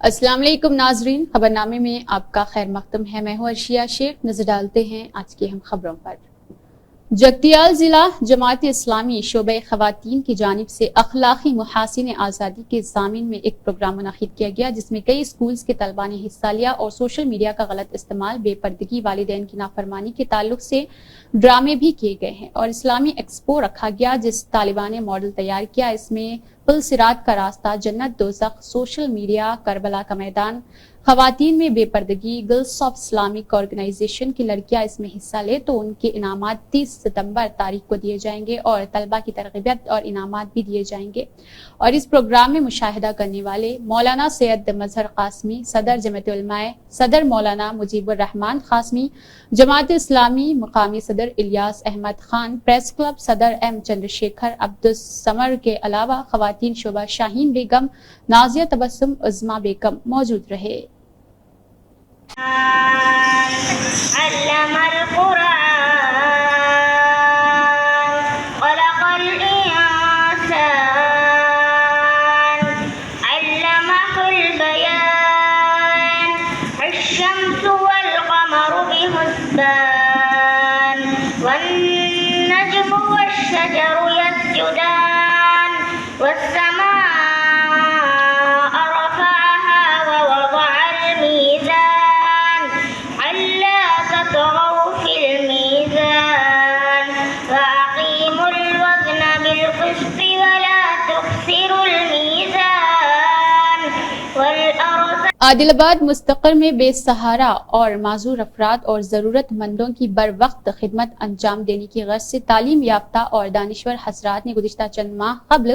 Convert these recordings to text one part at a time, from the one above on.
السلام علیکم ناظرین، خبرنامے میں آپ کا خیر مقدم ہے۔ میں ہوں عرشیہ شیخ۔ نظر ڈالتے ہیں آج کی اہم خبروں پر۔ جگتیال ضلع جماعت اسلامی شعبہ خواتین کی جانب سے اخلاقی محاسن آزادی کے ضامن میں ایک پروگرام منعقد کیا گیا، جس میں کئی اسکولز کے طلباء نے حصہ لیا اور سوشل میڈیا کا غلط استعمال، بے پردگی، والدین کی نافرمانی کے تعلق سے ڈرامے بھی کیے گئے ہیں اور اسلامی ایکسپو رکھا گیا، جس طالبان نے ماڈل تیار کیا۔ اس میں پل صراط کا راستہ، جنت دوزخ، سوشل میڈیا، کربلا کا میدان، خواتین میں بے پردگی، گرلز آف اسلامک آرگنائزیشن کی لڑکیاں اس میں حصہ لے تو ان کے انعامات 30 ستمبر تاریخ کو دیے جائیں گے اور طلبہ کی ترغیبات اور انعامات بھی دیے جائیں گے۔ اور اس پروگرام میں مشاہدہ کرنے والے مولانا سید مظہر قاسمی، صدر جمعیت علماء، صدر مولانا مجیب الرحمان قاسمی، جماعت اسلامی مقامی صدر الیاس احمد خان، پریس کلب صدر ایم چندرشیکھر عبدالسمر کے علاوہ خواتین شعبہ شاہین بیگم، نازیہ تبسم، عظمیٰ بیگم موجود رہے۔ علم القرآن خلق الإنسان علمه البيان الشمس والقمر بحسبان والنجم والشجر يسجدان والسماء رفعها ووضع الميزان ألا تطغوا في الميزان وأقيموا الوزن بالقسط ولا تخسروا الميزان والأرض۔ عادل آباد مستقر میں بے سہارا اور معذور افراد اور ضرورت مندوں کی بر وقت خدمت انجام دینے کی غرض سے تعلیم یافتہ اور دانشور حضرات نے گزشتہ چند ماہ قبل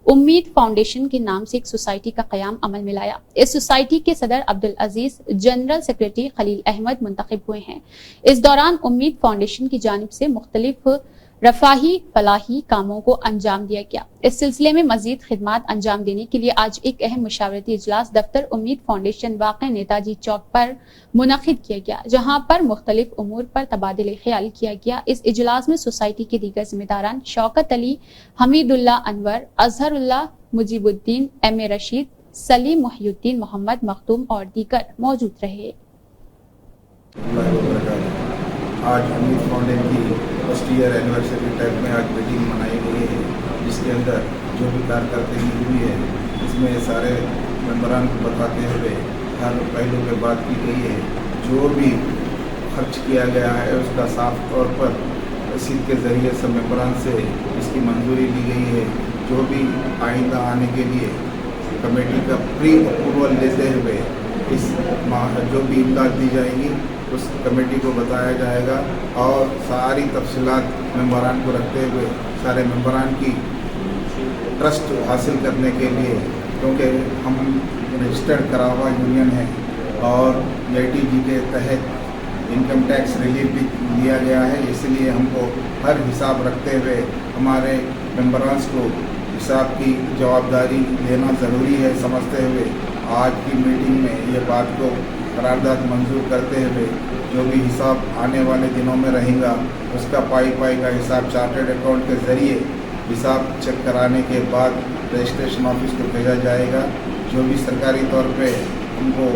امید فاؤنڈیشن کے نام سے ایک سوسائٹی کا قیام عمل میں لایا۔ اس سوسائٹی کے صدر عبدالعزیز، جنرل سیکریٹری خلیل احمد منتخب ہوئے ہیں۔ اس دوران امید فاؤنڈیشن کی جانب سے مختلف رفاہی فلاحی کاموں کو انجام دیا گیا۔ اس سلسلے میں مزید خدمات انجام دینے کے لیے آج ایک اہم مشاورتی اجلاس دفتر امید فاؤنڈیشن واقع نیتاجی چوک پر منعقد کیا گیا، جہاں پر مختلف امور پر تبادلہ خیال کیا گیا۔ اس اجلاس میں سوسائٹی کے دیگر ذمہ داران شوکت علی، حمید اللہ انور، اظہر اللہ، مجیب الدین، ایم اے رشید، سلیم محی الدین، محمد مختوم اور دیگر موجود رہے۔ آج امید فاؤنڈیشن کی فرسٹ ایئر اینیورسری ٹائپ میں آج میٹنگ منائی گئی ہے، جس کے اندر جو بھی کارکردگی ہوئی ہے اس میں سارے ممبران کو بتاتے ہوئے ہر پہلو پہ بات کی گئی ہے۔ جو بھی خرچ کیا گیا ہے اس کا صاف طور پر رسید کے ذریعے سب ممبران سے اس کی منظوری لی گئی ہے۔ جو بھی آئندہ آنے کے لیے کمیٹی کا پری اپروول لیتے ہوئے اس ماہ جو بھی امداد دی جائے گی اس کمیٹی کو بتایا جائے گا اور ساری تفصیلات ممبران کو رکھتے ہوئے سارے ممبران کی ٹرسٹ حاصل کرنے کے لیے، کیونکہ ہم رجسٹرڈ کرا ہوا یونین ہے اور AITG کے تحت انکم ٹیکس ریلیف بھی دیا گیا ہے، اس لیے ہم کو ہر حساب رکھتے ہوئے ہمارے ممبرانس کو حساب کی جوابداری لینا ضروری ہے سمجھتے ہوئے آج کی میٹنگ میں یہ بات کو قرارداد منظور کرتے ہوئے جو بھی حساب آنے والے دنوں میں رہیں گا اس کا پائی کا حساب چارٹرڈ اکاؤنٹ کے ذریعے حساب چیک کرانے کے بعد رجسٹریشن آفس کو بھیجا جائے گا۔ جو بھی سرکاری طور پہ ہم کو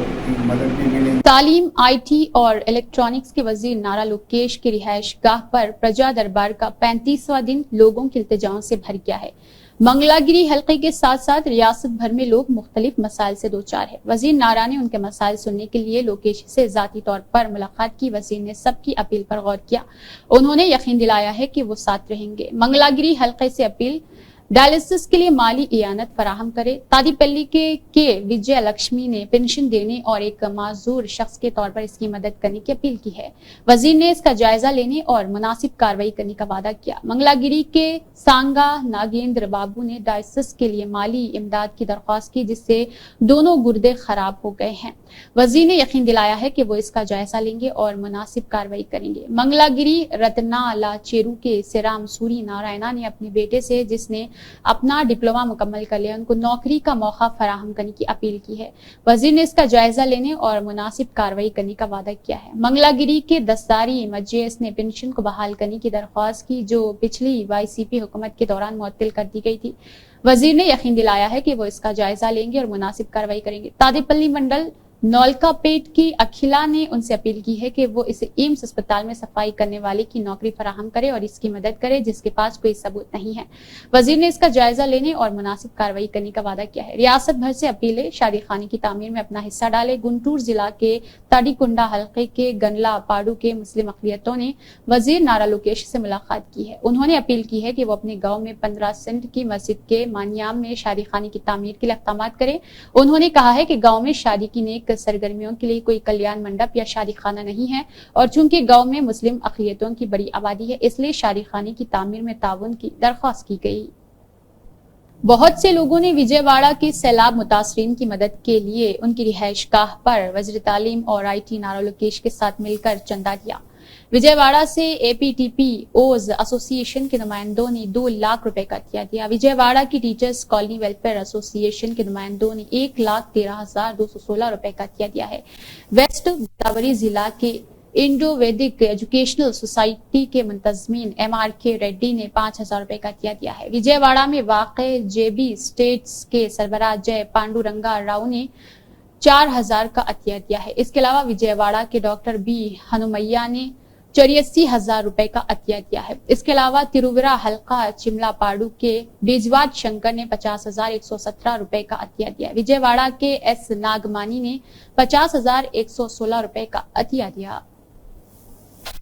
مدد بھی ملے گی۔ تعلیم، IT اور الیکٹرانکس کے وزیر نارا لوکیش کی رہائش گاہ پر پرجا دربار کا 35واں دن لوگوں کے التجاؤں سے بھر گیا ہے۔ منگلا گیری حلقے کے ساتھ ساتھ ریاست بھر میں لوگ مختلف مسائل سے دوچار ہیں۔ وزیر نارا نے ان کے مسائل سننے کے لیے لوکیش سے ذاتی طور پر ملاقات کی۔ وزیر نے سب کی اپیل پر غور کیا۔ انہوں نے یقین دلایا ہے کہ وہ ساتھ رہیں گے۔ منگلا گیری حلقے سے اپیل ڈائلسس کے لیے مالی اعانت فراہم کرے۔ تادی پلی کے وجے لکشمی نے پینشن دینے اور ایک معذور شخص کے طور پر اس کی مدد کرنے کی اپیل کی ہے۔ وزیر نے اس کا جائزہ لینے اور مناسب کارروائی کرنے کا وعدہ کیا۔ منگلا گیری کے سانگا ناگیندر بابو نے ڈائلسس کے لیے مالی امداد کی درخواست کی، جس سے دونوں گردے خراب ہو گئے ہیں۔ وزیر نے یقین دلایا ہے کہ وہ اس کا جائزہ لیں گے اور مناسب کارروائی کریں گے۔ منگلا گیری رتنا لا چیرو کے سیرام سوری نارائنا نے اپنے بیٹے سے، جس نے अपना डिप्लोमा मुकम्मल कर लिया उनको नौकरी का मौका फराहम करने की अपील की है। वजीर ने इसका जायजा लेने और मुनासिब कार्रवाई करने का वादा किया है। मंगलागिरी के दस्तारी मजलिस ने पेंशन को बहाल करने की दरख्वास्त की जो पिछली YCP हुकूमत के दौरान मुअत्तल कर दी गई थी। वजीर ने यकीन दिलाया है कि वो इसका जायजा लेंगे और मुनासिब कार्रवाई करेंगे। तादेपल्ली मंडल नौलकापेट की अखिला ने उनसे अपील की है कि वो इसे एम्स अस्पताल में सफाई करने वाले की नौकरी फराहम करे और इसकी मदद करे जिसके पास कोई सबूत नहीं है। वजीर ने इसका जायजा लेने और मुनासिब कार्रवाई करने का वादा किया है। रियासत भर से अपीलें शादी खाने की तामीर में अपना हिस्सा डाले। गुंटूर जिला के ताड़ीकुंडा हल्के के गनला पाड़ू के मुस्लिम अक़लियतों ने वजीर नारा लोकेश से मुलाकात की है। उन्होंने अपील की है कि वो अपने गाँव में 15 सेंट की मस्जिद के मानियाम में शादी खाने की तामीर के लिए इक़दामात करे। उन्होंने कहा है कि गाँव में शादी की नेक सरगर्मियों के लिए कोई कल्याण मंडप या शादी खाना नहीं है और चूंकि गांव में मुस्लिम अक़लियतों की बड़ी आबादी है इसलिए शादी खाने की तामीर में ताउन की दरख्वास्त की गई। बहुत से लोगों ने विजयवाड़ा के सैलाब मुतासरीन की मदद के लिए उनकी रिहाइश गाह पर वज़ीर तालीम और IT नारा लोकेश के साथ मिलकर चंदा दिया। विजयवाड़ा से APTPOs एसोसिएशन के नुमाइंदों ने 2 लाख रुपए का अतिया दिया। विजयवाड़ा की टीचर्स कॉलोनी वेलफेयर एसोसिएशन के नुमाइंदों ने 1,13,216 रुपए का अतिया दिया है। वेस्ट गोदावरी जिला के इंडो वैदिक एजुकेशनल सोसाइटी के मुंतजमीन MRK रेड्डी ने 5,000 रुपए का अतिया दिया है। विजयवाड़ा में वाक़े JB स्टेट्स के सरबराह जय पांडुरंगा राव ने 4,000 का अतिया दिया है। इसके अलावा विजयवाड़ा के डॉक्टर B हनुमैया ने 84,000 रुपए का अतिया दिया है। इसके अलावा तिरुविरा हल्का चिमला पाड़ू के बेजवाद शंकर ने 50,117 रुपए का अतिया दिया। विजयवाड़ा के S नागमानी ने 50,116 रुपए का अतिया दिया।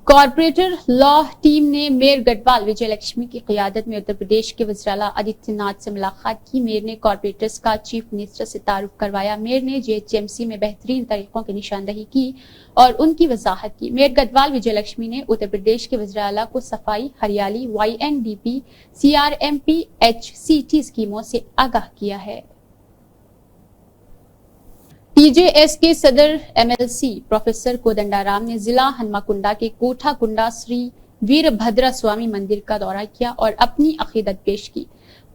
कॉर्पोरेटर लॉ टीम ने मेयर गढ़वाल विजय लक्ष्मी की क़ियादत में उत्तर प्रदेश के वज़ीर-ए-आला आदित्यनाथ से मुलाकात की। मेयर ने कॉर्पोरेटर्स का चीफ मिनिस्टर से तारुफ करवाया। मेयर ने GHMC में बेहतरीन तरीकों की निशानदही की और उनकी वजाहत की। मेयर गढ़वाल विजय लक्ष्मी ने उत्तर प्रदेश के वज़ीर-ए-आला को सफाई, हरियाली, YNDP, CRMP, HCT स्कीमों से आगाह किया है। TJS के सदर MLC प्रोफेसर कोदंडाराम ने जिला हनुमाकुंडा के कोठा कुंडा श्री वीरभद्र स्वामी मंदिर का दौरा किया और अपनी अकीदत पेश की।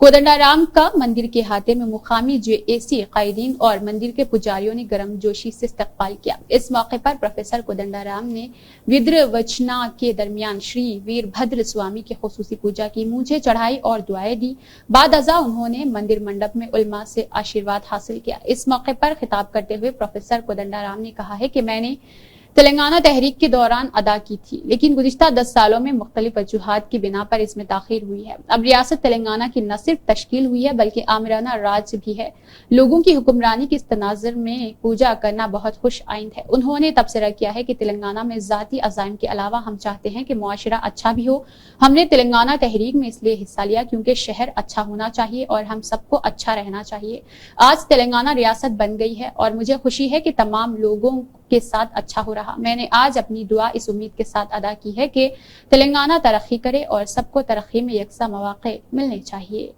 कोदंडाराम का मंदिर के हाथे में मुकामी JAC कायदीन और मंदिर के पुजारियों ने गर्मजोशी से इस्तकबाल किया। इस मौके पर प्रोफेसर कोदंडाराम ने विद्रवचना के दरमियान श्री वीरभद्र स्वामी की खुसूसी पूजा की, मूंछें चढ़ाई और दुआएं दी। बाद अज़ा उन्होंने मंदिर मंडप में उलमा से आशीर्वाद हासिल किया। इस मौके पर खिताब करते हुए प्रोफेसर कोदंडाराम ने कहा है कि मैंने तेलंगाना तहरीक के दौरान अदा की थी, लेकिन गुज़िश्ता 10 सालों में मुख्तलिफ वजूहात की बिना पर इसमें ताख़ीर हुई है। अब रियासत तेलंगाना की न सिर्फ तश्कील हुई है बल्कि आमिराना राज भी है। लोगों की हुक्मरानी के इस तनाज़ुर में पूजा करना बहुत खुश आइंद है। उन्होंने तबसरा किया है कि तेलंगाना में ज़ाती अज़ाइम के अलावा हम चाहते हैं कि मुआशरा अच्छा भी हो। हमने तेलंगाना तहरीक में इसलिए हिस्सा लिया क्योंकि शहर अच्छा होना चाहिए और हम सबको अच्छा रहना चाहिए। आज तेलंगाना रियासत बन गई है और मुझे खुशी है कि तमाम लोगों के साथ अच्छा हो रहा। मैंने आज अपनी दुआ इस उम्मीद के साथ अदा की है कि तेलंगाना तरक्की करे और सबको तरक्की में यकसा मौके मिलने चाहिए।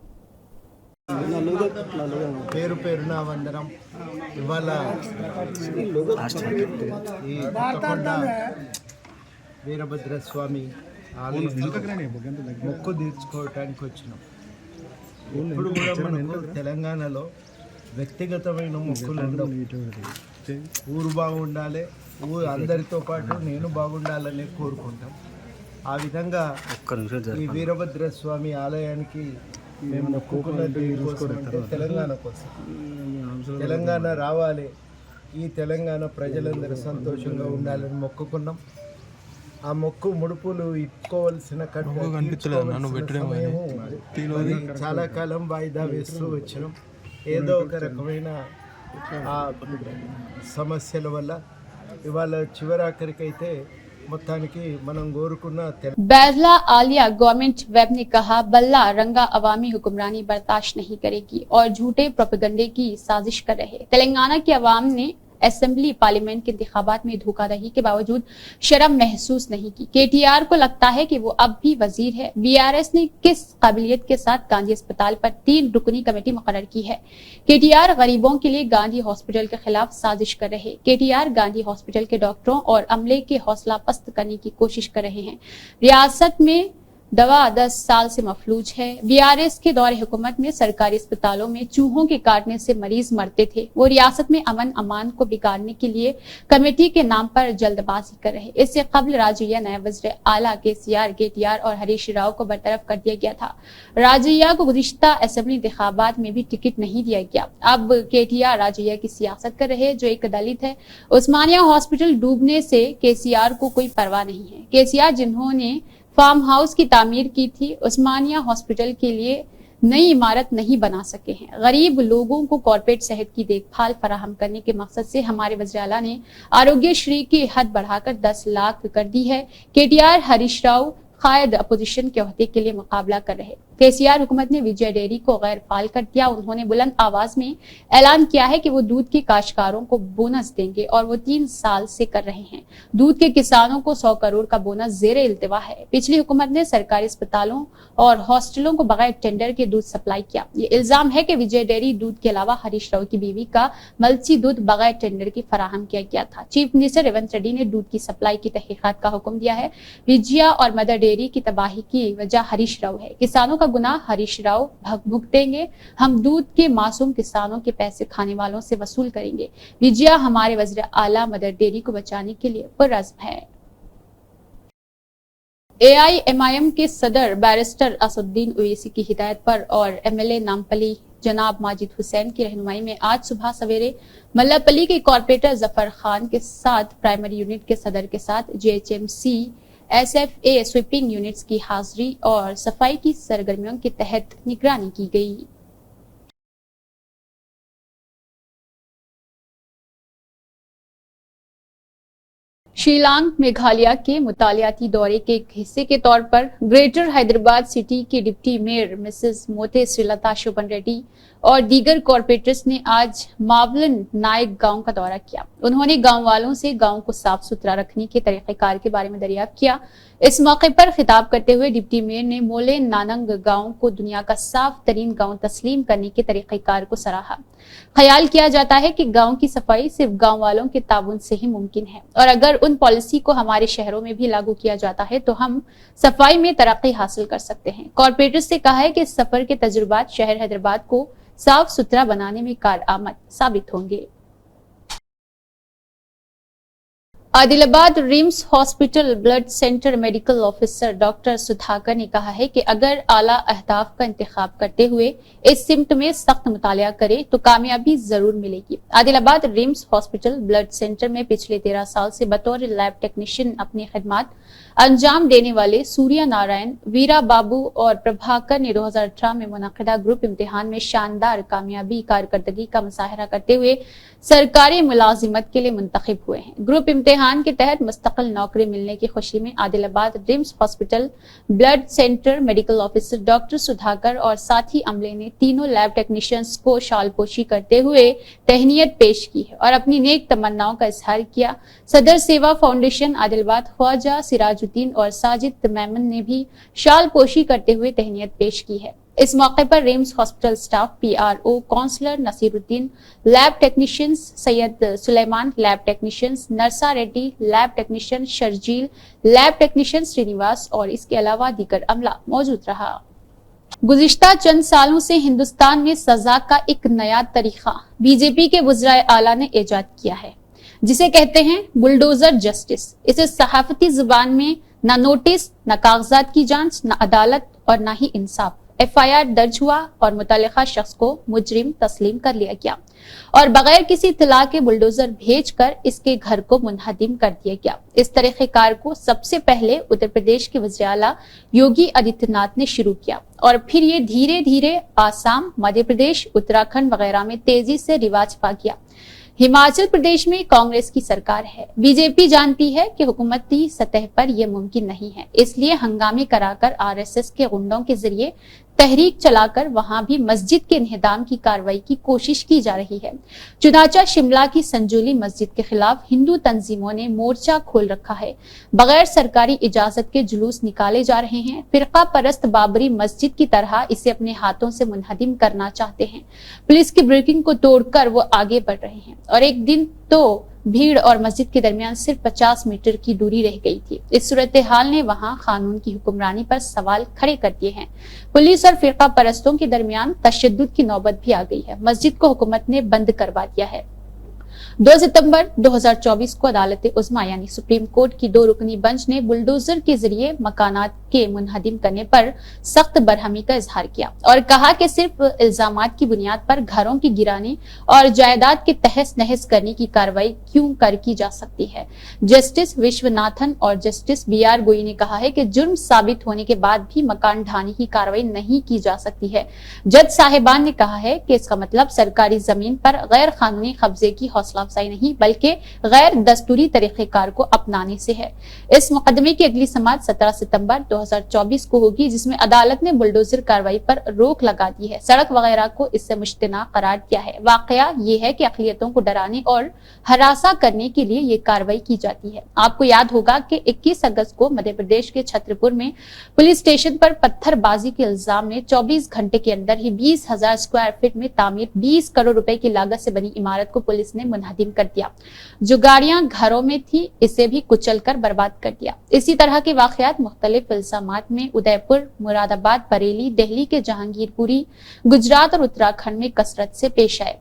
పేరు పేరున వందనం। ఇవాళ ఈ కొత్తకొండ వీరభద్ర స్వామి మొక్కు తీర్చుకోవటానికి వచ్చినాం. ఇప్పుడు కూడా మనకు తెలంగాణలో వ్యక్తిగతమైన మొక్కులు ఉండవు. ఊరు బాగుండాలి, ఊరు అందరితో పాటు నేను బాగుండాలని కోరుకుంటాం. ఆ విధంగా ఈ వీరభద్ర స్వామి ఆలయానికి మేము మొక్కుకున్నది తెలంగాణ కోసం. తెలంగాణ రావాలి, ఈ తెలంగాణ ప్రజలందరూ సంతోషంగా ఉండాలని మొక్కుకున్నాం. ఆ మొక్కు ముడుపులు ఇట్టుకోవాల్సిన చాలా కాలం వాయిదా వేస్తూ వచ్చినాం. ఏదో ఒక రకమైన ఆ సమస్యల వల్ల ఇవాళ చివరాఖరికైతే మొత్తానికి మనం కోరుకున్న बैरला आलिया गवर्नमेंट वेब ने कहा बल्ला रंगा अवामी हुक्मरानी बर्दाश्त नहीं करेगी और झूठे प्रोपेगंडे की साजिश कर रहे। तेलंगाना की अवाम ने असेंबली पार्लियामेंट के इंतखाबात में धोखाधड़ी के बावजूद शर्म महसूस नहीं की। KTR को लगता है कि वो अब भी वजीर है। BRS ने किस काबिलियत के साथ गांधी अस्पताल पर 3 रुकनी कमेटी मुकर्रर की है। KTR गरीबों के लिए गांधी हॉस्पिटल के खिलाफ साजिश कर रहे। KTR गांधी हॉस्पिटल के डॉक्टरों और अमले के हौसला पस्त करने की कोशिश कर रहे हैं। रियासत में दवा 10 साल से मफलूज है। बीआरएस के दौर हुकूमत में सरकारी अस्पतालों में चूहों के काटने से मरीज मरते थे। वो रियासत में अमन अमान को बिगाड़ने के लिए कमेटी के नाम पर जल्दबाजी कर रहे। इससे कबल राजैया नायब वज़ीर आला केसीआर, केटीआर और हरीश राव को बरतरफ कर दिया गया था। राजैया को गुज़िश्ता असेंबली इंतखाबात में भी टिकट नहीं दिया गया। अब केटीआर राजैया की सियासत कर रहे, जो एक दलित है। उस्मानिया हॉस्पिटल डूबने से केसीआर को कोई परवाह नहीं है। केसीआर जिन्होंने फार्म हाउस की तामीर की थी, उस्मानिया हॉस्पिटल के लिए नई इमारत नहीं बना सके हैं। गरीब लोगों को कॉर्पोरेट सेहत की देखभाल फराहम करने के मकसद से हमारे वज़ीर आला ने आरोग्य श्री की हद बढ़ाकर 10 लाख कर दी है। केटीआर हरीश राव कायद अपोजिशन के ओहदे के लिए मुकाबला कर रहे। केसीआर हुकूमत ने विजय डेयरी को गैर फाल कर दिया। उन्होंने बुलंद आवाज में ऐलान किया है कि वो दूध के काश्तकारों को बोनस देंगे और वो 3 साल से कर रहे हैं। दूध के किसानों को 100 करोड़ का बोनस ज़ेरे इल्तिवा है। पिछली हुकूमत ने सरकारी अस्पतालों और हॉस्टलों को बगैर टेंडर के दूध सप्लाई किया। ये इल्जाम है कि विजय डेयरी दूध के अलावा हरीश राव की बीवी का मलसी दूध बगैर टेंडर के फराहम किया गया था। चीफ मिनिस्टर रेवंत रेड्डी ने दूध की सप्लाई की तहकीकात का हुक्म दिया है। विजया और मदर डेयरी की तबाही की वजह हरीश राव है। किसानों का गुनाह हरीश राव भुगतेंगे। हम दूध के मासूम किसानों के पैसे खाने वालों से वसूल करेंगे। विजया हमारे वज़ीर आला मदर डेयरी को बचाने के लिए पुरअज़्म है। AIMIM के सदर बैरिस्टर असदुद्दीन ओवैसी की हिदायत पर और MLA नामपली जनाब माजिद हुसैन की रहनुमाई में आज सुबह सवेरे मल्लापल्ली के कॉर्पोरेटर जफर खान के साथ प्राइमरी यूनिट के सदर के साथ JHMC SFA स्वीपिंग यूनिट्स की हाजिरी और सफाई की सरगर्मियों के तहत निगरानी की गई। शिलांग मेघालय के मुतालियाती दौरे के एक हिस्से के तौर पर ग्रेटर हैदराबाद सिटी के डिप्टी मेयर मिसेस मोते श्रीलता शोभन रेड्डी और दीगर कॉर्पोरेटर्स ने आज मावलन नायक गांव का दौरा किया। उन्होंने गांव वालों से गांव को साफ सुथरा रखने के तरीक़ेकार के बारे में दरियाफ्त किया। इस मौके पर खिताब करते हुए डिप्टी मेयर ने मोले नानंग गांव को दुनिया का साफ तरीन गांव तस्लीम करने के तरीक़ेकार को सराहा। ख्याल किया जाता है कि गांव की सफाई सिर्फ गांव वालों के ताउन से ही मुमकिन है और अगर उन पॉलिसी को हमारे शहरों में भी लागू किया जाता है तो हम सफाई में तरक्की हासिल कर सकते हैं। कॉर्पोरेटर्स से कहा है कि इस सफर के तजुर्बात शहर हैदराबाद को साफ सुथरा बनाने में कारआमद साबित होंगे। Adilabad RIMS hospital blood centre medical officer doctor Sudhakar ने कहा है कि अगर आला अहदाफ का इंतखाब करते हुए इस सिमत में सख्त मुतालिया करे तो कामयाबी जरूर मिलेगी। Adilabad RIMS hospital blood centre में पिछले 13 साल से बतौर लैब टेक्नीशियन अपनी खिदमत अंजाम देने वाले सूर्या नारायण, वीरा बाबू और प्रभाकर ने 2018 में मुनक़िदा ग्रुप इम्तिहान में शानदार कामयाबी कारकर्दगी का मुजाहरा करते हुए सरकारी मुलाजिमत के लिए मुंतखब हुए हैं। ग्रुप इम्तिहान के तहत मुस्तकिल नौकरी मिलने की खुशी में Adilabad RIMS hospital blood centre medical officer doctor Sudhakar और साथी अमले ने तीनों लैब टेक्नीशियंस को शालपोशी करते हुए तहनीयत पेश की है और अपनी नेक तमन्नाओं का इजहार किया। सदर सेवा फाउंडेशन आदिलाबाद ख्वाजा सिराजुद्दीन और साजिद तमैमन ने भी शालपोशी करते हुए तहनीयत पेश की है। इस मौके पर RIMS hospital staff, PRO, counsellor Nasiruddin, lab technicians Syed Suleman, lab technicians Narsa Reddy, lab technician Sharjeel, lab technician Srinivas और इसके अलावा दीगर अमला मौजूद रहा। गुज़िश्ता चंद सालों से हिंदुस्तान में सजा का एक नया तरीका बीजेपी के वज़ीर आला ने इजाद किया है, जिसे कहते हैं बुलडोजर जस्टिस। इसे सहाफती जुबान में न नोटिस, न कागजात की जांच, न अदालत और न ही इंसाफ। FIR दर्ज हुआ और मुतल्लिका शख्स को मुजरिम तस्लीम कर लिया गया और बगैर किसी इत्तला के बुलडोजर भेजकर इसके घर को मुनहदिम कर दिया गया। इस तरीक़ेकार को सबसे पहले उत्तर प्रदेश के वज़ीर आला योगी आदित्यनाथ ने शुरू किया और फिर ये धीरे धीरे आसाम, मध्य प्रदेश, उत्तराखंड वगैरह में तेजी से रिवाज पा गया। हिमाचल प्रदेश में कांग्रेस की सरकार है। बीजेपी जानती है कि हुकूमती सतह पर यह मुमकिन नहीं है, इसलिए हंगामे कराकर RSS के गुंडों के जरिए तहरीक चलाकर वहां भी मस्जिद के इन्हिदाम की कार्रवाई की कोशिश की जा रही है। चुनाचा शिमला की संजूली मस्जिद के खिलाफ हिंदू तंजीमों ने मोर्चा खोल रखा है। बगैर सरकारी इजाजत के जुलूस निकाले जा रहे हैं। फिरका परस्त बाबरी मस्जिद की तरह इसे अपने हाथों से मुनहदिम करना चाहते हैं। पुलिस की ब्रेकिंग को तोड़कर वो आगे बढ़ रहे हैं और एक दिन तो भीड़ और मस्जिद के दरमियान सिर्फ 50 मीटर की दूरी रह गई थी। इस सूरत हाल ने वहां कानून की हुक्मरानी पर सवाल खड़े कर दिए हैं। पुलिस और फिरका परस्तों के दरमियान तशद्दुद की नौबत भी आ गई है। मस्जिद को हुकूमत ने बंद करवा दिया है। 2 सितंबर 2024 को अदालत उज़्मा यानी सुप्रीम कोर्ट की 2 रुकनी बेंच ने बुलडोजर के जरिए मकानात के मुनहदिम करने पर सख्त बरहमी का इजहार किया और कहा कि सिर्फ इल्जामात की बुनियाद पर घरों की गिरानी और जायदाद के तहस नहस करने की कार्रवाई क्यों की जा सकती है। जस्टिस विश्वनाथन और जस्टिस BR गोई ने कहा है कि जुर्म साबित होने के बाद भी मकान ढाने की कार्रवाई नहीं की जा सकती है। जज साहिबान ने कहा है कि इसका मतलब सरकारी जमीन पर गैर कानूनी कब्जे की हौसला अफजाई नहीं बल्कि गैर दस्तूरी तरीकेकार को अपनाने से है। इस मुकदमे की अगली समाअत 17 सितंबर 2024 को होगी, जिसमें अदालत ने बुलडोजर कार्रवाई पर रोक लगा दी है, सड़क वगैरह को इससे मुश्तना करार दिया है। वाकया ये है कि अक़लियतों को डराने और हरासा करने के लिए ये कार्रवाई की जाती है। आपको याद होगा कि 21 अगस्त को मध्य प्रदेश के छतरपुर में पुलिस स्टेशन पर पत्थरबाजी के इल्जाम में 24 घंटे के अंदर ही 20,000 स्क्वायर फीट में तामीर 20 करोड़ रुपए की लागत से बनी इमारत को पुलिस ने मुनहदिम कर दिया। जो गाड़ियां घरों में थी इसे भी कुचल कर बर्बाद कर दिया। इसी तरह के वाकयात मुख्तलिफ इल्जामात में उदयपुर, मुरादाबाद, बरेली, दिल्ली के जहांगीरपुरी, गुजरात और उत्तराखंड में कसरत से पेश आए।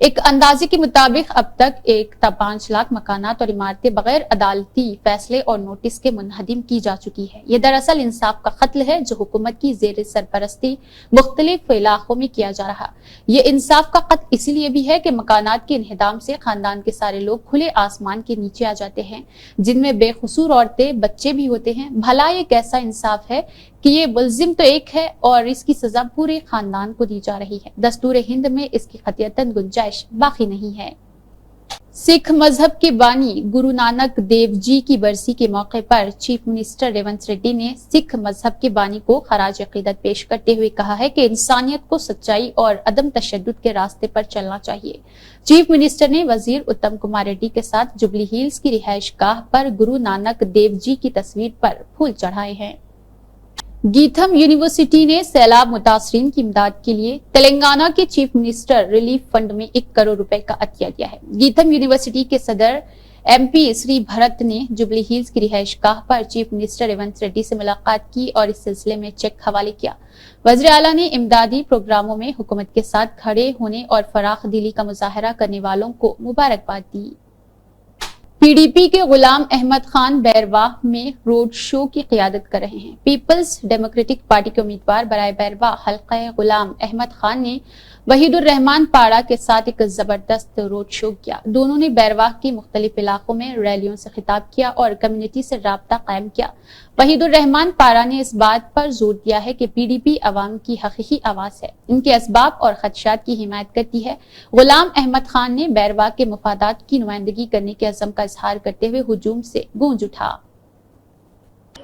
एक अंदाजे के मुताबिक अब तक 1.5 लाख मकानात और इमारतें बगैर अदालती फैसले और नोटिस के मुनहदिम की जा चुकी है। ये दरअसल इंसाफ का कत्ल है जो हुकूमत की जेर सरपरस्ती मुख्तलिफ इलाकों में किया जा रहा। ये इंसाफ का कत्ल इसीलिए भी है कि मकानात के इन्हिदाम से खानदान के सारे लोग खुले आसमान के नीचे आ जाते हैं, जिनमें बेकसूर औरतें, बच्चे भी होते हैं। भला ये कैसा इंसाफ है कि ये मुल्जिम तो एक है और इसकी सजा पूरे खानदान को दी जा रही है। दस्तूर हिंद में इसकी खतियतन गुंजाइश बाकी नहीं है। सिख मजहब के बानी गुरु नानक देव जी की बरसी के मौके पर चीफ मिनिस्टर रेवंत रेड्डी ने सिख मजहब के बानी को खराज अकीदत पेश करते हुए कहा है कि इंसानियत को सच्चाई और अदम तशद्दुद के रास्ते पर चलना चाहिए। चीफ मिनिस्टर ने वजीर उत्तम कुमार रेड्डी के साथ जुबली हिल्स की रिहाइश गाह पर गुरु नानक देव जी की तस्वीर पर फूल चढ़ाए हैं। गीथम यूनिवर्सिटी ने सैलाब मुतासरीन की इमदाद के लिए तेलंगाना के चीफ मिनिस्टर रिलीफ फंड में 1 करोड़ रुपए का अतिया दिया है। गीथम यूनिवर्सिटी के सदर MP श्री भरत ने जुबली हिल्स की रिहाइश गाह पर चीफ मिनिस्टर रेवंत रेड्डी से मुलाकात की और इस सिलसिले में चेक हवाले किया। वज़ीर आला ने इमदादी प्रोग्रामों में हुकूमत के साथ खड़े होने और फराख दिली का मुजाहरा करने वालों को मुबारकबाद दी। PDP के गुलाम अहमद खान बैरवाह में रोड शो की क़ियादत कर रहे हैं। पीपल्स डेमोक्रेटिक पार्टी के उम्मीदवार बराए बैरवाह हल्का गुलाम अहमद खान ने वहीदुर रहमान पाड़ा के साथ एक जबरदस्त रोड शो किया। दोनों ने बैरवाह के मुख्तलिफ इलाकों में रैलियों से खिताब किया और कम्युनिटी से राब्ता कायम किया। वहीदुर रहमान पाड़ा ने इस बात पर जोर दिया है कि PDP अवाम की हकीकी आवाज है, इनके असबाब और खदशात की हिमायत करती है। गुलाम अहमद खान ने बैरवाह के मफादात की नुमाइंदगी करने के अज़म का इजहार करते हुए हुजूम से गूंज उठा।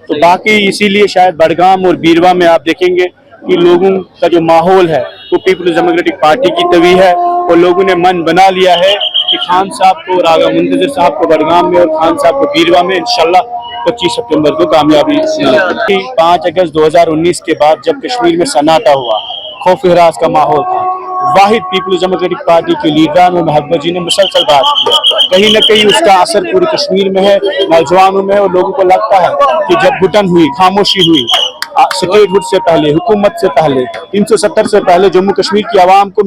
तो बाकी इसीलिए शायद बड़गाम और बीरवा में आप देखेंगे कि लोगों का जो माहौल है वो पीपल्स डेमोक्रेटिक पार्टी की तवी है और लोगों ने मन बना लिया है कि खान साहब को और आगा मुंतजर साहब को बड़गाम में और खान साहब को बीरवा में इंशाल्लाह 25 सितंबर को कामयाबी। 5 अगस्त 2019 के बाद जब कश्मीर में सन्नाटा हुआ, खौफ हरास का माहौल था, वाहिद पीपल्स डेमोक्रेटिक पार्टी के लीडरान और महबूबा जी ने मुसलसल बात की। कहीं न कहीं उसका असर पूरे कश्मीर में है, नौजवानों में, और लोगों को लगता है कि जब घुटन हुई, खामोशी हुई, स्टेटहुड से पहले, हुकूमत से पहले, 370 से पहले जम्मू कश्मीर की आवाम को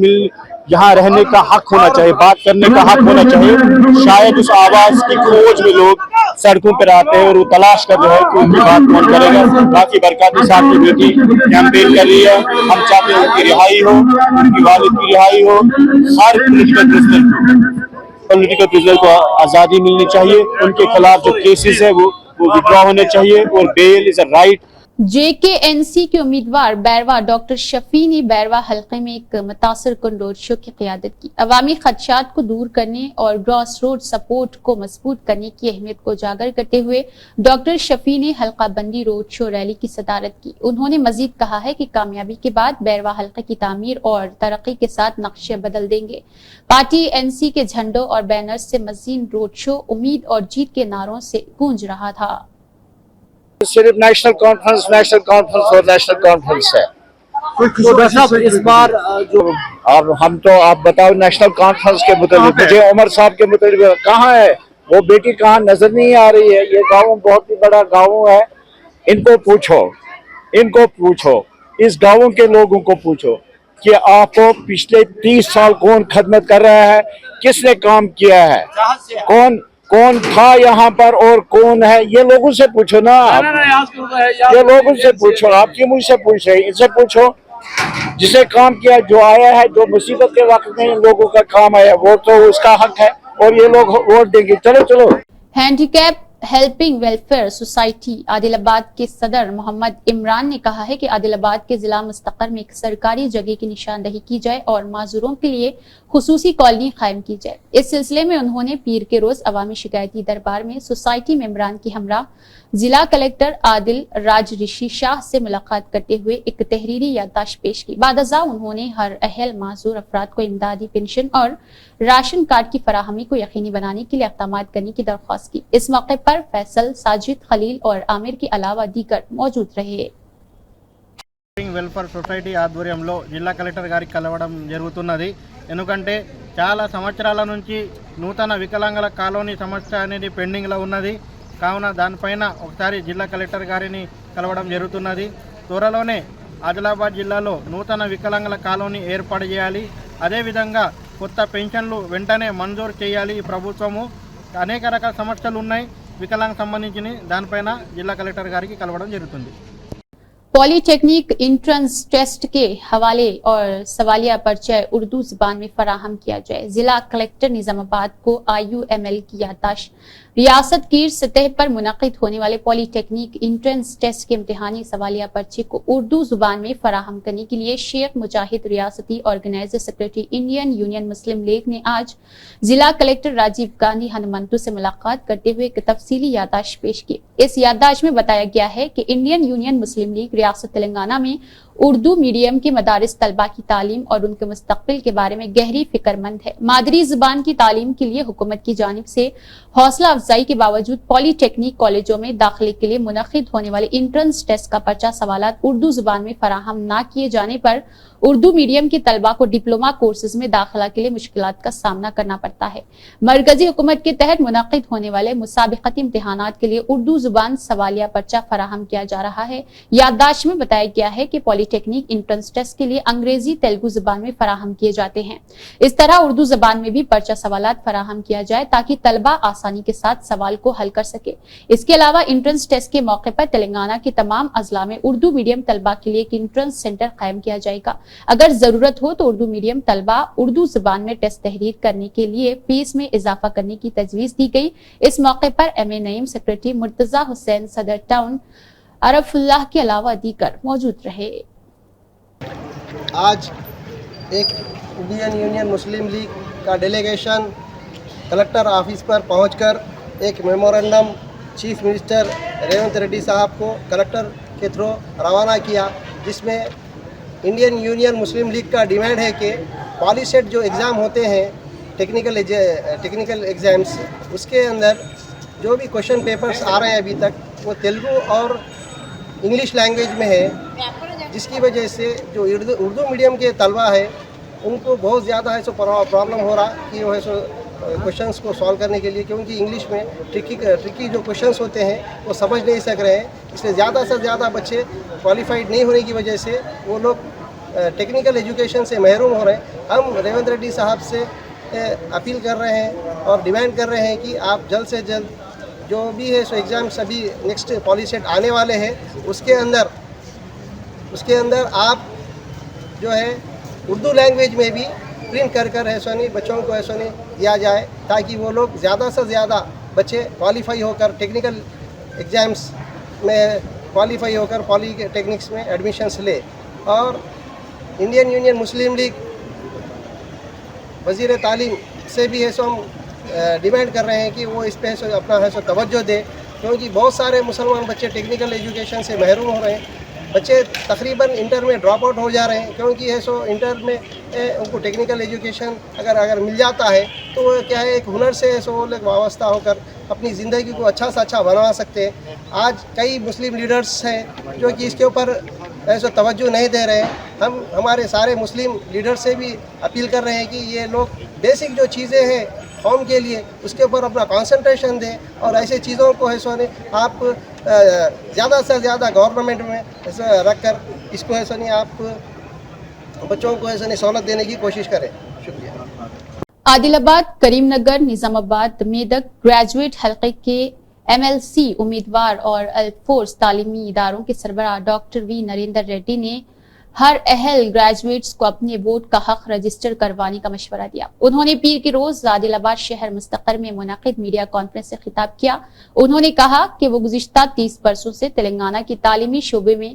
यहाँ रहने का हक होना चाहिए, बात करने का हक होना चाहिए। शायद उस आवाज की खोज में लोग सड़कों पर आते हैं और वो तलाश कर रहे हैं कि उनकी बात कौन करेगा। बाकी बरकाती साहब की बेटी कैंपेन कर रही है, हम चाहते हैं उनकी रिहाई हो, उनकी वालिद की रिहाई हो। हर पॉलिटिकल प्रिजनर को आज़ादी मिलनी चाहिए, उनके खिलाफ जो केसेस है वो विड्रॉ होने चाहिए और bail is a right. JKNC के उम्मीदवार बैरवा डॉक्टर शफी ने बैरवा हल्के में एक मुतासर कुन रोड शो की क़ियादत की। अवामी खदशात को दूर करने और ग्रॉस रोड सपोर्ट को मजबूत करने की अहमियत को उजागर करते हुए डॉक्टर शफी ने हल्का बंदी रोड शो रैली की सदारत की। उन्होंने मजीद कहा है कि कामयाबी के बाद बैरवा हल्के की तामीर और तरक्की के साथ नक्शे बदल देंगे। पार्टी NC के झंडों और बैनर्स से मजीद रोड शो उम्मीद और जीत के नारों से गूंज रहा था। सिर्फ नेशनल कॉन्फ्रेंस और नेशनल कॉन्फ्रेंस है। तो डॉक्टर साहब इस बार जो अब हम तो आप बताओ नेशनल कॉन्फ्रेंस के मुताबिक, मुझे उमर साहब के मुताबिक कहाँ है वो बेटी, कहाँ नजर नहीं आ रही है। ये गाँव बहुत ही बड़ा गाँव है, इनको पूछो, इस गाँव के लोगों को पूछो कि आपको पिछले 30 साल कौन खदमत कर रहा है, किसने काम किया है, कौन था यहाँ पर और कौन है, ये लोगों से पूछो ना। ये लोगों से पूछो, आप क्यों मुझसे पूछ रहे हैं? इनसे पूछो जिसे काम किया, जो आया है, जो मुसीबत के वक्त में इन लोगों का काम आया, वो तो उसका हक है और ये लोग वोट देंगे। चलो। Handicap helping welfare society Adilabad के सदर मोहम्मद इमरान ने कहा है कि आदिलाबाद के जिला मुस्तकर में एक सरकारी जगह की निशानदही की जाए और माजूरों के लिए खुसूसी कॉलोनी कायम की जाए। इस सिलसिले में उन्होंने पीर के रोज अवामी शिकायती दरबार में सोसाइटी मेंबरान की हमरा जिला कलेक्टर आदिल राज ऋषि शाह से मुलाकात करते हुए एक तहरीरी याददाश्त पेश की। बादजा उन्होंने हर अहल माजूर अफराद को इमदादी पेंशन और राशन कार्ड की फराहमी को यकीनी बनाने के लिए इक़दाम करने की दरख्वास्त की। इस मौके पर फैसल, साजिद, खलील और आमिर के अलावा दीगर मौजूद रहे। వెల్ఫేర్ సొసైటీ ఆధ్వర్యంలో జిల్లా కలెక్టర్ గారికి కలవడం జరుగుతున్నది. ఎందుకంటే చాలా సంవత్సరాల నుంచి నూతన వికలాంగుల కాలనీ సమస్య అనేది పెండింగ్లో ఉన్నది. కావున దానిపైన ఒకసారి జిల్లా కలెక్టర్ గారిని కలవడం జరుగుతున్నది. త్వరలోనే ఆదిలాబాద్ జిల్లాలో నూతన వికలాంగుల కాలనీ ఏర్పాటు చేయాలి. అదేవిధంగా కొత్త పెన్షన్లు వెంటనే మంజూరు చేయాలి. ఈ ప్రభుత్వము అనేక రకాల సమస్యలు ఉన్నాయి వికలాంగ సంబంధించి, దానిపైన జిల్లా కలెక్టర్ గారికి కలవడం జరుగుతుంది. पॉलीटेक्निक इंट्रेंस टेस्ट के हवाले और सवालिया परिचय उर्दू जुबान में फराहम किया जाए। जिला कलेक्टर निजामाबाद को IUML की याददाश्त। रियासत की सतह पर मुनक़िद होने वाले पॉलीटेक्निक इंट्रेंस टेस्ट के इम्तिहानी सवालिया पर्चे को उर्दू जुबान में फराहम करने के लिए शेख मुजाहिद रियासती ऑर्गेनाइजर सेक्रेटरी इंडियन यूनियन मुस्लिम लीग ने आज जिला कलेक्टर राजीव गांधी हनुमंतु से मुलाकात करते हुए एक तफसीली याददाश्त पेश की। इस याददाश्त में बताया गया है कि इंडियन यूनियन मुस्लिम लीग रियासत तेलंगाना में उर्दू मीडियम के मदारिस तलबा की तालीम और उनके मुस्तकबिल के बारे में गहरी फिक्रमंद है। मादरी जुबान की तालीम के लिए हुकूमत की जानिब से हौसला अफजाई के बावजूद पॉलीटेक्निक कॉलेजों में दाखिले के लिए मुनक़िद होने वाले इंट्रेंस टेस्ट का पर्चा सवालात उर्दू जुबान में फराहम न किए जाने पर उर्दू मीडियम के तलबा को डिप्लोमा कोर्सेज में दाखिला के लिए मुश्किलात का सामना करना पड़ता है। मरकजी हुकूमत के तहत मुनक़िद होने वाले मुसाबिक़ती इम्तिहानात के लिए उर्दू जुबान सवालिया पर्चा फराहम किया जा रहा है। याददाश्त में बताया गया है कि पॉलीटेक्निक इंट्रेंस टेस्ट के लिए अंग्रेजी तेलुगु जुबान में फराहम किए जाते हैं। इस तरह उर्दू जुबान में भी पर्चा सवालात फराहम किया जाए ताकि तलबा आसानी के साथ सवाल को हल कर सके। इसके अलावा इंट्रेंस टेस्ट के मौके पर तेलंगाना के तमाम अजला में उर्दू मीडियम तलबा के लिए एक इंट्रेंस सेंटर कायम किया जाएगा। अगर जरूरत हो तो उर्दू मीडियम तलबा उर्दू जुबान में टेस्ट तहरीर करने के लिए फीस में इजाफा करने की तजवीज दी गई। इस मौके पर MA नईम, सेक्रेटरी मुर्तजा हुसैन, सदर टाउन अरफुल्लाह के अलावा दीगर मौजूद रहे। आज एक इंडियन यूनियन मुस्लिम लीग का डेलीगेशन कलेक्टर ऑफिस पर पहुंचकर एक memorandum chief minister Revanth Reddy साहब को कलेक्टर के थ्रू रवाना किया, जिसमें इंडियन यूनियन मुस्लिम लीग का डिमांड है कि पॉलीसेट जो एग्ज़ाम होते हैं टेक्निकल एग्ज़ाम्स, उसके अंदर जो भी क्वेश्चन पेपर्स आ रहे हैं अभी तक वो तेलुगु और इंग्लिश लैंग्वेज में है, जिसकी वजह से जो उर्दू मीडियम के तलबा है उनको बहुत ज़्यादा है सो प्रॉब्लम हो रहा कि वो है सो क्वेश्चंस को सॉल्व करने के लिए, क्योंकि इंग्लिश में ट्रिकी जो क्वेश्चंस होते हैं वो समझ नहीं सक रहे हैं। इसलिए ज़्यादा से ज़्यादा बच्चे क्वालिफाइड नहीं होने की वजह से वो लोग टेक्निकल एजुकेशन से महरूम हो रहे हैं। हम रेवंत रेड्डी साहब से अपील कर रहे हैं और डिमांड कर रहे हैं कि आप जल्द से जल्द जो भी है सो एग्ज़ाम्स अभी नेक्स्ट पॉलीसेट आने वाले हैं उसके अंदर आप जो है उर्दू लैंग्वेज में भी प्रिंट कर है सोनी बच्चों को ऐसा नहीं दिया जाए, ताकि वो लोग ज़्यादा से ज़्यादा बच्चे क्वालिफाई होकर टेक्निकल एग्ज़ाम्स में क्वालिफाई होकर पॉलीटेक्निक्स में एडमिशन्स ले। और इंडियन यूनियन मुस्लिम लीग वज़ीर तालीम से भी है सो हम डिमांड कर रहे हैं कि वो इस पे है सो अपना है सो तवज्जो दे, क्योंकि बहुत सारे मुसलमान बच्चे टेक्निकल एजुकेशन से महरूम हो रहे हैं। बच्चे तकरीबन इंटर में ड्रॉप आउट हो जा रहे हैं, क्योंकि है सो इंटर में उनको टेक्निकल एजुकेशन अगर मिल जाता है तो वो क्या है एक हुनर से सो लोग वाबस्ता होकर अपनी ज़िंदगी को अच्छा से अच्छा बना सकते हैं। आज कई मुस्लिम लीडर्स हैं जो कि इसके ऊपर ऐसा तवज्जो नहीं दे रहे हैं। हम हमारे सारे मुस्लिम लीडर से भी अपील कर रहे हैं कि ये लोग बेसिक जो चीज़ें हैं कौम के लिए उसके ऊपर अपना कंसंट्रेशन दें और ऐसे चीज़ों को है सो नहीं आप ज़्यादा से ज़्यादा गवर्नमेंट में ऐसा रख कर इसको ऐसा नहीं आप बच्चों को ऐसा नहीं सहूलत देने की कोशिश करें। शुक्रिया। आदिलाबाद, करीमनगर, निजामाबाद, मेदक ग्रेजुएट हल्के के MLC उम्मीदवार और अल्फोर्स तालीमी इदारों के सरबराह डॉक्टर वी नरेंद्र रेड्डी ने हर अहल ग्रेजुएट्स को अपने वोट का हक रजिस्टर करवाने का मशवरा दिया। उन्होंने पीर के रोज आदिलाबाद शहर मुस्तकर में मुनाकिद मीडिया कॉन्फ्रेंस से खिताब किया। उन्होंने कहा कि वो गुज़िश्ता 30 बरसों से तेलंगाना की तालीमी शोबे में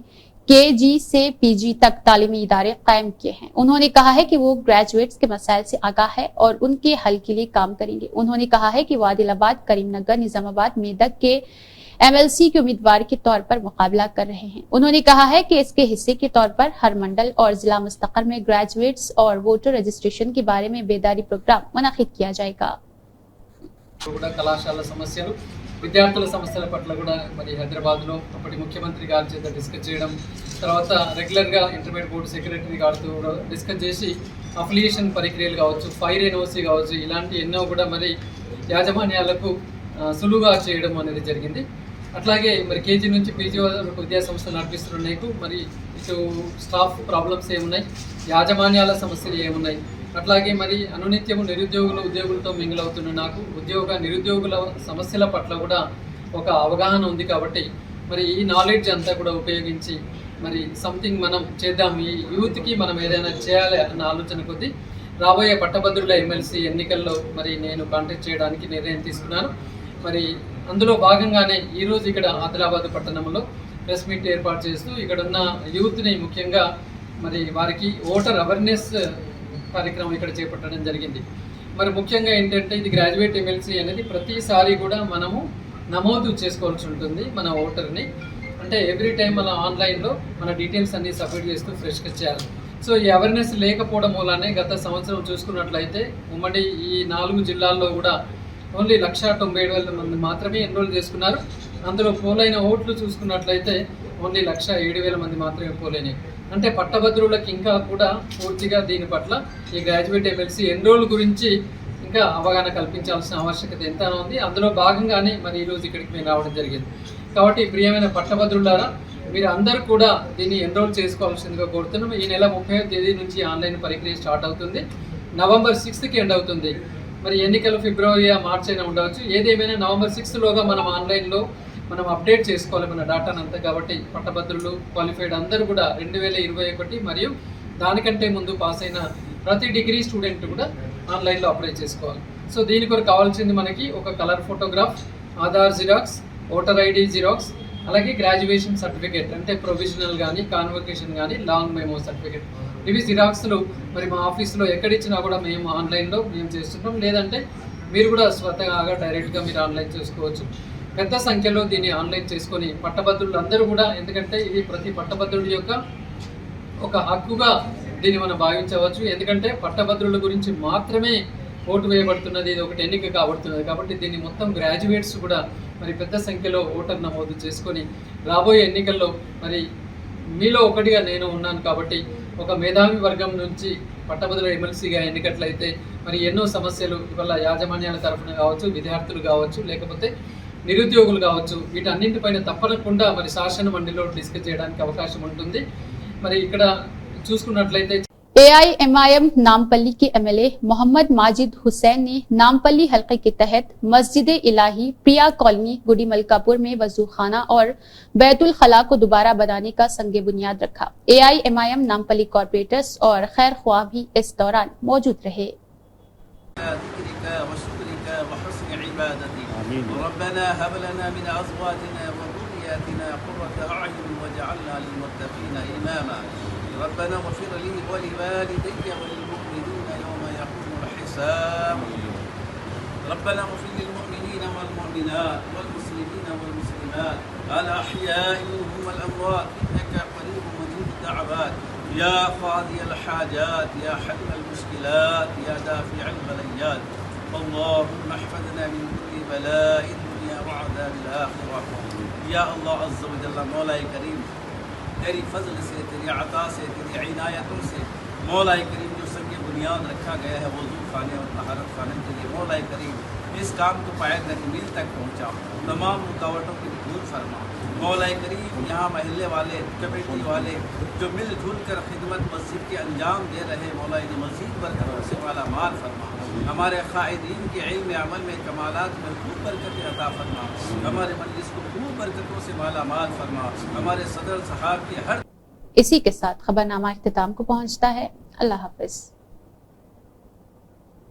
KG से PG तक तालीमी इदारे कायम किए हैं। उन्होंने कहा है कि वो ग्रेजुएट्स के मसाइल से आगाह है और उनके हल के लिए काम करेंगे। उन्होंने कहा है कि वो आदिलाबाद, करीमनगर, निजामाबाद, मेदक के MLC के उम्मीदवार के तौर पर मुकाबला कर रहे हैं। उन्होंने कहा है कि इसके हिस्से के तौर पर हर मंडल और जिला मुस्तकर में ग्रेजुएट्स और वोटर रजिस्ट्रेशन के बारे में बेदारी प्रोग्राम मुनक्किद किया जाएगा। కళాశాల సమస్యలు విద్యార్థుల సమస్యల పట్ల కూడా మరి హైదరాబాద్లో అప్పటి ముఖ్యమంత్రి గారి చేత డిస్కస్ చేయడం, తర్వాత రెగ్యులర్గా ఇంటర్మీడియట్ బోర్డు సెక్రటరీ గారితో కూడా డిస్కస్ చేసి అఫిలియేషన్ ప్రక్రియలు కావచ్చు, ఫైర్ NOC కావచ్చు, ఇలాంటి ఎన్నో కూడా మరి యాజమాన్యాలకు సులువుగా చేయడం అనేది జరిగింది. అట్లాగే మరి KG నుంచి PG వరకు విద్యా సంస్థలు నడిపిస్తున్న నీకు మరి ఇటు స్టాఫ్ ప్రాబ్లమ్స్ ఏమున్నాయి, యాజమాన్యాల సమస్యలు ఏమున్నాయి, అట్లాగే మరి అనునిత్యము ఉద్యోగులతో మింగిల్ అవుతున్న నాకు నిరుద్యోగుల సమస్యల పట్ల కూడా ఒక అవగాహన ఉంది. కాబట్టి మరి ఈ నాలెడ్జ్ అంతా కూడా ఉపయోగించి మరి సంథింగ్ మనం చేద్దాం, ఈ యూత్కి మనం ఏదైనా చేయాలి అన్న ఆలోచన కొద్దీ రాబోయే పట్టభద్రుల MLC ఎన్నికల్లో మరి నేను కాంటాక్ట్ చేయడానికి నిర్ణయం తీసుకున్నాను. మరి అందులో భాగంగానే ఈరోజు ఇక్కడ ఆదిలాబాద్ పట్టణంలో ప్రెస్ మీట్ ఏర్పాటు చేస్తూ ఇక్కడ ఉన్న యూత్ని ముఖ్యంగా మరి వారికి ఓటర్ అవేర్నెస్ కార్యక్రమం ఇక్కడ చేపట్టడం జరిగింది. మరి ముఖ్యంగా ఏంటంటే ఇది గ్రాడ్యుయేట్ MLC అనేది ప్రతిసారి కూడా మనము నమోదు చేసుకోవాల్సి ఉంటుంది మన ఓటర్ని. అంటే ఎవ్రీ టైం మన ఆన్లైన్లో మన డీటెయిల్స్ అన్నీ సబ్మిట్ చేస్తూ ఫ్రెష్గా చేయాలి. సో ఈ అవేర్నెస్ లేకపోవడం మూలానే గత సంవత్సరం చూసుకున్నట్లయితే ఉమ్మడి ఈ 4 జిల్లాల్లో కూడా ఓన్లీ 1,97,000 మంది మాత్రమే ఎన్రోల్ చేసుకున్నారు. అందులో పోలైన ఓట్లు చూసుకున్నట్లయితే ఓన్లీ 1,07,000 మంది మాత్రమే పోలైనవి. అంటే పట్టభద్రులకు ఇంకా కూడా పూర్తిగా దీని పట్ల ఈ గ్రాడ్యుయేట్ MLC ఎన్రోల్ గురించి ఇంకా అవగాహన కల్పించాల్సిన ఆవశ్యకత ఎంతైనా ఉంది. అందులో భాగంగానే మరి ఈరోజు ఇక్కడికి మేము రావడం జరిగింది. కాబట్టి ప్రియమైన పట్టభద్రులారా, మీరు అందరూ కూడా దీన్ని ఎన్రోల్ చేసుకోవాల్సిందిగా కోరుతున్నాం. ఈ నెల 30వ తేదీ నుంచి ఆన్లైన్ ప్రక్రియ స్టార్ట్ అవుతుంది. నవంబర్ 6కి ఎండ్ అవుతుంది. మరి ఎన్నికలు ఫిబ్రవరి మార్చి అయినా ఉండవచ్చు. ఏదేమైనా నవంబర్ 6లోగా మనం ఆన్లైన్లో మనం అప్డేట్ చేసుకోవాలి మన డేటాను అంతా. కాబట్టి పట్టభద్రులు క్వాలిఫైడ్ అందరూ కూడా 2021 మరియు దానికంటే ముందు పాస్ అయిన ప్రతి డిగ్రీ స్టూడెంట్ కూడా ఆన్లైన్లో అప్లై చేసుకోవాలి. సో దీని కొరకు కావాల్సింది మనకి ఒక colour photograph, Aadhaar xerox, voter ID xerox, అలాగే గ్రాడ్యుయేషన్ సర్టిఫికేట్ అంటే ప్రొవిజనల్ కానీ, కాన్వకేషన్ కానీ, లాంగ్ మెమో సర్టిఫికేట్. ఇవి జిరాక్స్లు మరి మా ఆఫీస్లో ఎక్కడిచ్చినా కూడా మేము ఆన్లైన్లో మేము చేస్తున్నాం. లేదంటే మీరు కూడా స్వతహాగా డైరెక్ట్గా మీరు ఆన్లైన్ చేసుకోవచ్చు. పెద్ద సంఖ్యలో దీన్ని ఆన్లైన్ చేసుకొని పట్టభద్రులు అందరూ కూడా, ఎందుకంటే ఇది ప్రతి పట్టభద్రుడి యొక్క ఒక హక్కుగా దీన్ని మనం భావించవచ్చు. ఎందుకంటే పట్టభద్రుల గురించి మాత్రమే ఓటు వేయబడుతున్నది, ఇది ఒకటి ఎన్నిక కాబడుతున్నది. కాబట్టి దీన్ని మొత్తం గ్రాడ్యుయేట్స్ కూడా మరి పెద్ద సంఖ్యలో ఓటర్ నమోదు చేసుకొని రాబోయే ఎన్నికల్లో మరి మీలో ఒకటిగా నేను ఉన్నాను. కాబట్టి ఒక మేధావి వర్గం నుంచి పట్టభద్రుల MLCగా ఎన్నికట్లయితే మరి ఎన్నో సమస్యలు ఇవాళ యాజమాన్యాల తరఫున కావచ్చు, విద్యార్థులు కావచ్చు, లేకపోతే నిరుద్యోగులు కావచ్చు, వీటన్నింటిపైన తప్పకుండా మరి శాసన మండలిలో డిస్కస్ చేయడానికి అవకాశం ఉంటుంది. మరి ఇక్కడ చూసుకున్నట్లయితే AIMIM नामपल्ली के MLA मोहम्मद माजिद हुसैन ने नामपल्ली हल्के के तहत मस्जिद इलाही, प्रिया कॉलोनी, गुडी मलकापुर में वजू खाना और बैतुल खला को दोबारा बनाने का संगे बुनियाद रखा। AIMIM नामपल्ली कॉर्पोरेटर्स और खैर ख्वाह भी इस दौरान मौजूद रहे। ربنا هب لنا من ازواجنا وذرياتنا قرة اعين واجعلنا للمتقين اماما ربنا اغفر لي ولوالدي وللمؤمنين يوم يقوم الحساب ربنا اغفر للمؤمنين والمؤمنات والمسلمين والمسلمات الاحياء منهم والاموات انك قريب مجيب الدعوات يا قاضي الحاجات يا حل المشكلات يا دافع البليات اللهم احفظنا من كل بلاء الدنيا وعذاب الاخره يا الله عز وجل مولاي كريم तेरी फजल से, तेरी अता से, तेरी इनायतों से मौला करीम जो संग बुनियाद रखा गया है वज़ू खाने और तहारत खाने के लिए, मौला करीम इस काम को पाए तकमील तक पहुँचा, तमाम रुकावटों को दूर फरमा। मौला करीम यहाँ महल्ले वाले, कमेटी वाले जो मिलजुल कर खिदमत मस्जिद के अंजाम दे रहे, मौला इन्हें मज़ीद बरकतों से माला माल फरमा। हमारे क़ाइदीन के इल्म अमल में कमालात में खूब बरकत अता फरमा। हमारे मजलिस को खूब बरकतों से माला माल फरमा। हमारे सदर साहब की हर इसी के साथ खबरनामा इख्तिताम को पहुंचता है। अल्लाह हाफ़िज़।